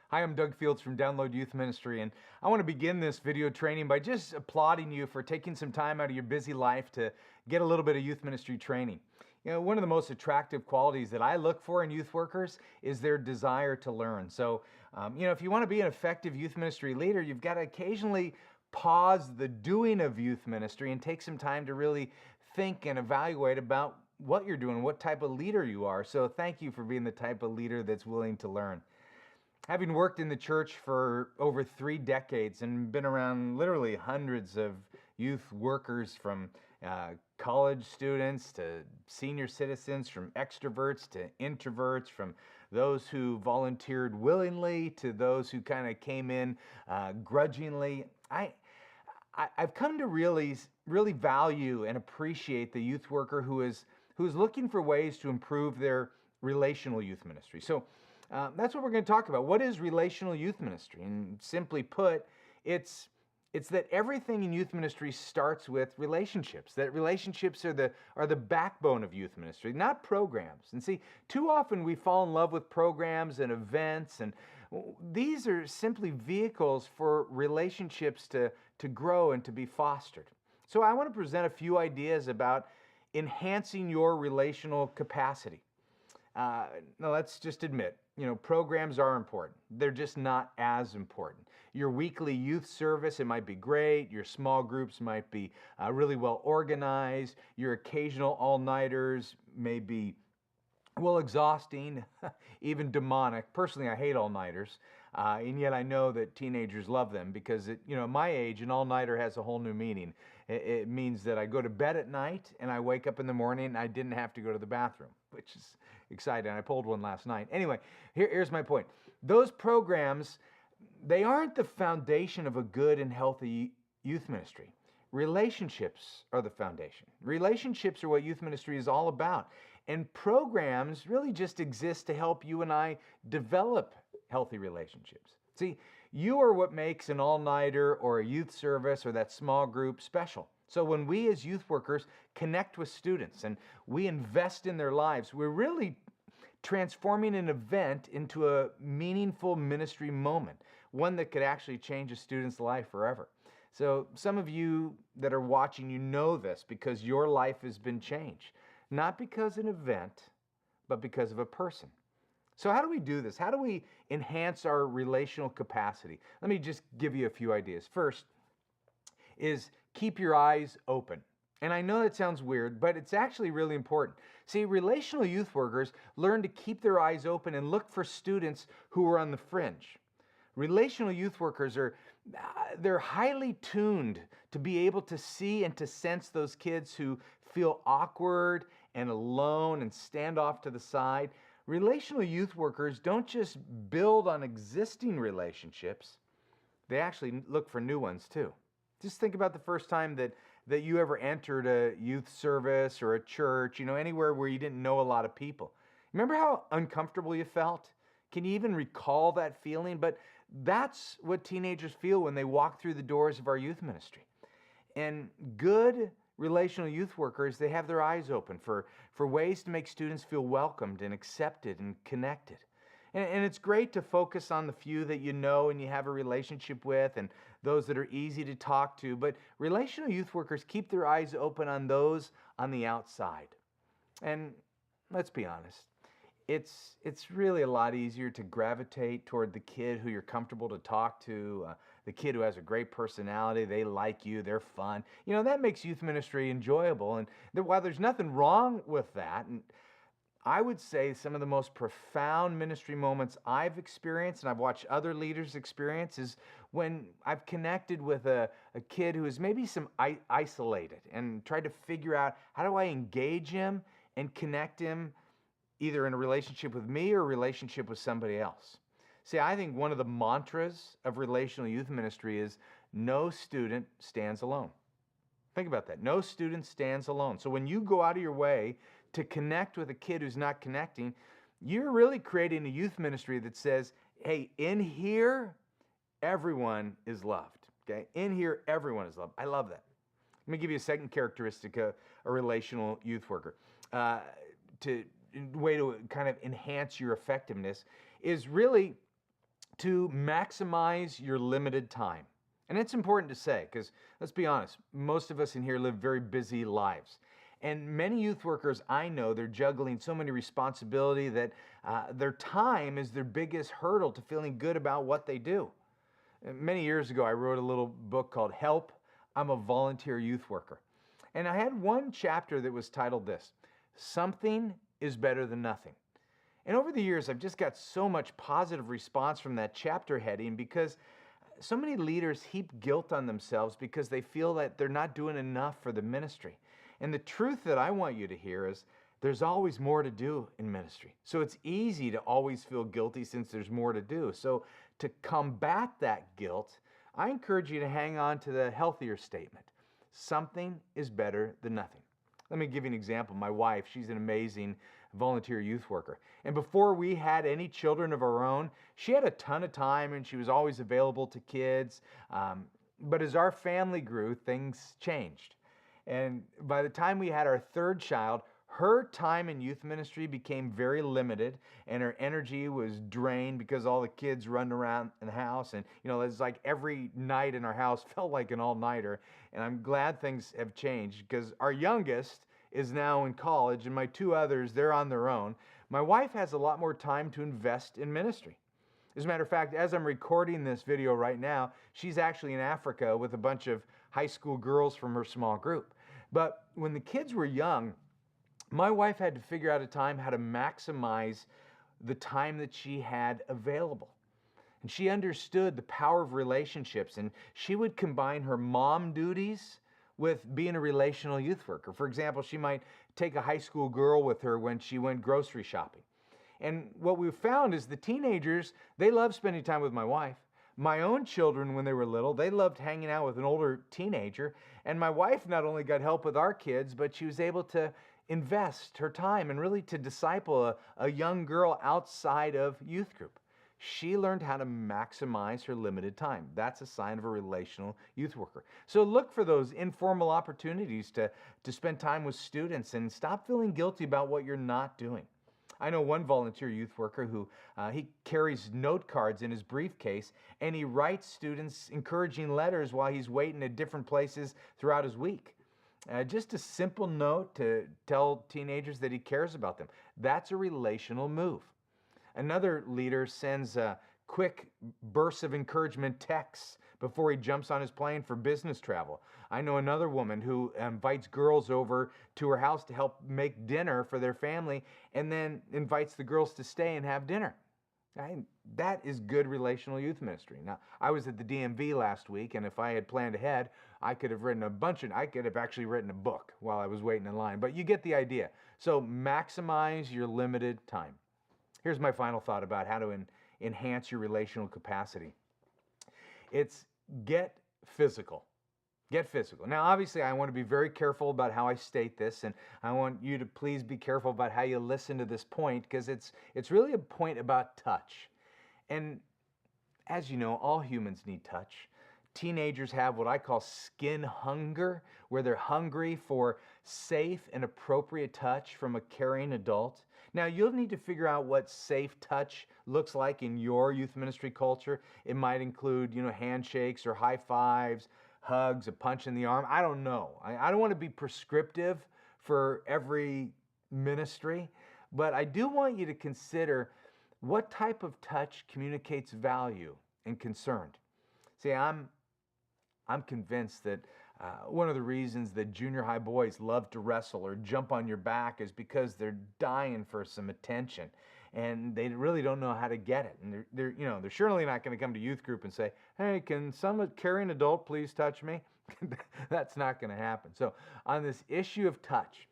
Hi, I'm Doug Fields from Download Youth Ministry, and I want to begin this video training by just applauding you for taking some time out of your busy life to get a little bit of youth ministry training. One of the most attractive qualities that I look for in youth workers is their desire to learn. So, if you want to be an effective youth ministry leader, you've got to occasionally pause the doing of youth ministry and take some time to really think and evaluate about what you're doing, what type of leader you are. So, thank you for being the type of leader that's willing to learn. Having worked in the church for over 3 decades and been around literally hundreds of youth workers, from college students to senior citizens, from extroverts to introverts, from those who volunteered willingly to those who kind of came in grudgingly, I've come to really value and appreciate the youth worker who's looking for ways to improve their relational youth ministry. So that's what we're going to talk about. What is relational youth ministry? And simply put, it's that everything in youth ministry starts with relationships. That relationships are the backbone of youth ministry, not programs. And see, too often we fall in love with programs and events, and these are simply vehicles for relationships to grow and to be fostered. So I want to present a few ideas about enhancing your relational capacity. Now, let's just admit, programs are important. They're just not as important. Your weekly youth service, it might be great. Your small groups might be really well organized. Your occasional all-nighters may be, well, exhausting, even demonic. Personally, I hate all-nighters, and yet I know that teenagers love them because, at my age, an all-nighter has a whole new meaning. It means that I go to bed at night and I wake up in the morning and I didn't have to go to the bathroom, which is exciting. I pulled one last night. Anyway, here's my point. Those programs, they aren't the foundation of a good and healthy youth ministry. Relationships are the foundation. Relationships are what youth ministry is all about. And programs really just exist to help you and I develop healthy relationships. See, you are what makes an all-nighter or a youth service or that small group special. So when we as youth workers connect with students and we invest in their lives, we're really transforming an event into a meaningful ministry moment, one that could actually change a student's life forever. So some of you that are watching, you know this because your life has been changed, not because of an event, but because of a person. So how do we do this? How do we enhance our relational capacity? Let me just give you a few ideas. First is keep your eyes open. And I know that sounds weird, but it's actually really important. See, relational youth workers learn to keep their eyes open and look for students who are on the fringe. Relational youth workers they're highly tuned to be able to see and to sense those kids who feel awkward and alone and stand off to the side. Relational youth workers don't just build on existing relationships, they actually look for new ones too. Just think about the first time that you ever entered a youth service or a church, anywhere where you didn't know a lot of people. Remember how uncomfortable you felt? Can you even recall that feeling? But that's what teenagers feel when they walk through the doors of our youth ministry. And good relational youth workers, they have their eyes open for ways to make students feel welcomed and accepted and connected. And it's great to focus on the few that you know and you have a relationship with and those that are easy to talk to. But relational youth workers keep their eyes open on those on the outside. And let's be honest, it's really a lot easier to gravitate toward the kid who you're comfortable to talk to, the kid who has a great personality, they like you, they're fun. That makes youth ministry enjoyable. And while there's nothing wrong with that, and I would say some of the most profound ministry moments I've experienced and I've watched other leaders experience is when I've connected with a kid who is maybe isolated and tried to figure out how do I engage him and connect him either in a relationship with me or a relationship with somebody else. See, I think one of the mantras of relational youth ministry is no student stands alone. Think about that. No student stands alone. So when you go out of your way to connect with a kid who's not connecting, you're really creating a youth ministry that says, hey, in here, everyone is loved. Okay? In here, everyone is loved. I love that. Let me give you a second characteristic of a relational youth worker. To way to kind of enhance your effectiveness is really to maximize your limited time. And it's important to say, because let's be honest, most of us in here live very busy lives. And many youth workers I know, they're juggling so many responsibility that their time is their biggest hurdle to feeling good about what they do. Many years ago, I wrote a little book called Help, I'm a Volunteer Youth Worker. And I had one chapter that was titled this, Something is Better Than Nothing. And over the years, I've just got so much positive response from that chapter heading because so many leaders heap guilt on themselves because they feel that they're not doing enough for the ministry. And the truth that I want you to hear is there's always more to do in ministry. So it's easy to always feel guilty since there's more to do. So to combat that guilt, I encourage you to hang on to the healthier statement. Something is better than nothing. Let me give you an example. My wife, she's an amazing volunteer youth worker. And before we had any children of our own, she had a ton of time and she was always available to kids. But as our family grew, things changed. And by the time we had our third child, her time in youth ministry became very limited and her energy was drained because all the kids run around in the house. And, it's like every night in our house felt like an all-nighter. And I'm glad things have changed because our youngest is now in college and my two others, they're on their own. My wife has a lot more time to invest in ministry. As a matter of fact, as I'm recording this video right now, she's actually in Africa with a bunch of high school girls from her small group. But when the kids were young, my wife had to figure out a time how to maximize the time that she had available. And she understood the power of relationships, and she would combine her mom duties with being a relational youth worker. For example, she might take a high school girl with her when she went grocery shopping. And what we found is the teenagers, they love spending time with my wife. My own children, when they were little, they loved hanging out with an older teenager. And my wife not only got help with our kids, but she was able to invest her time and really to disciple a young girl outside of youth group. She learned how to maximize her limited time. That's a sign of a relational youth worker. So look for those informal opportunities to spend time with students and stop feeling guilty about what you're not doing. I know one volunteer youth worker who he carries note cards in his briefcase and he writes students encouraging letters while he's waiting at different places throughout his week. Just a simple note to tell teenagers that he cares about them. That's a relational move. Another leader sends quick bursts of encouragement texts before he jumps on his plane for business travel. I know another woman who invites girls over to her house to help make dinner for their family and then invites the girls to stay and have dinner. That is good relational youth ministry. Now, I was at the DMV last week, and if I had planned ahead, I could have actually written a book while I was waiting in line. But you get the idea. So maximize your limited time. Here's my final thought about how to enhance your relational capacity. It's get physical. Get physical. Now, obviously, I want to be very careful about how I state this, and I want you to please be careful about how you listen to this point, because it's really a point about touch. And as you know, all humans need touch. Teenagers have what I call skin hunger, where they're hungry for safe and appropriate touch from a caring adult. Now, you'll need to figure out what safe touch looks like in your youth ministry culture. It might include, handshakes or high fives, hugs, a punch in the arm. I don't know. I don't want to be prescriptive for every ministry, but I do want you to consider what type of touch communicates value and concern. See, I'm convinced that one of the reasons that junior high boys love to wrestle or jump on your back is because they're dying for some attention and they really don't know how to get it. And they're surely not going to come to youth group and say, "Hey, can some caring adult please touch me?" That's not going to happen. So on this issue of touch,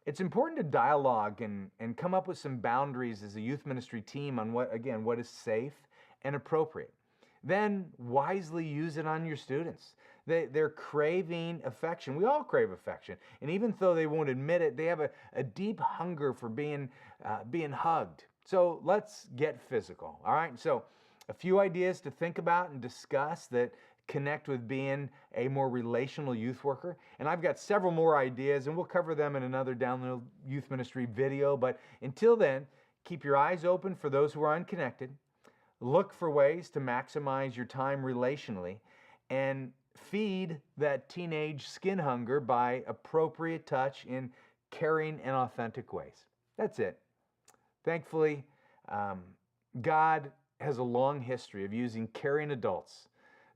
it's important to dialogue and come up with some boundaries as a youth ministry team on what is safe and appropriate. Then wisely use it on your students. They're craving affection. We all crave affection. And even though they won't admit it, they have a deep hunger for being hugged. So let's get physical, all right? So a few ideas to think about and discuss that connect with being a more relational youth worker. And I've got several more ideas, and we'll cover them in another Download Youth Ministry video. But until then, keep your eyes open for those who are unconnected. Look for ways to maximize your time relationally and feed that teenage skin hunger by appropriate touch in caring and authentic ways. That's it. Thankfully, um, God has a long history of using caring adults,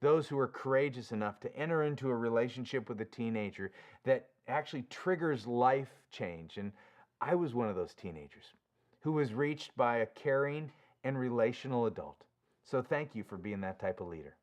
those who are courageous enough to enter into a relationship with a teenager that actually triggers life change. And I was one of those teenagers who was reached by a caring and relational adult. So thank you for being that type of leader.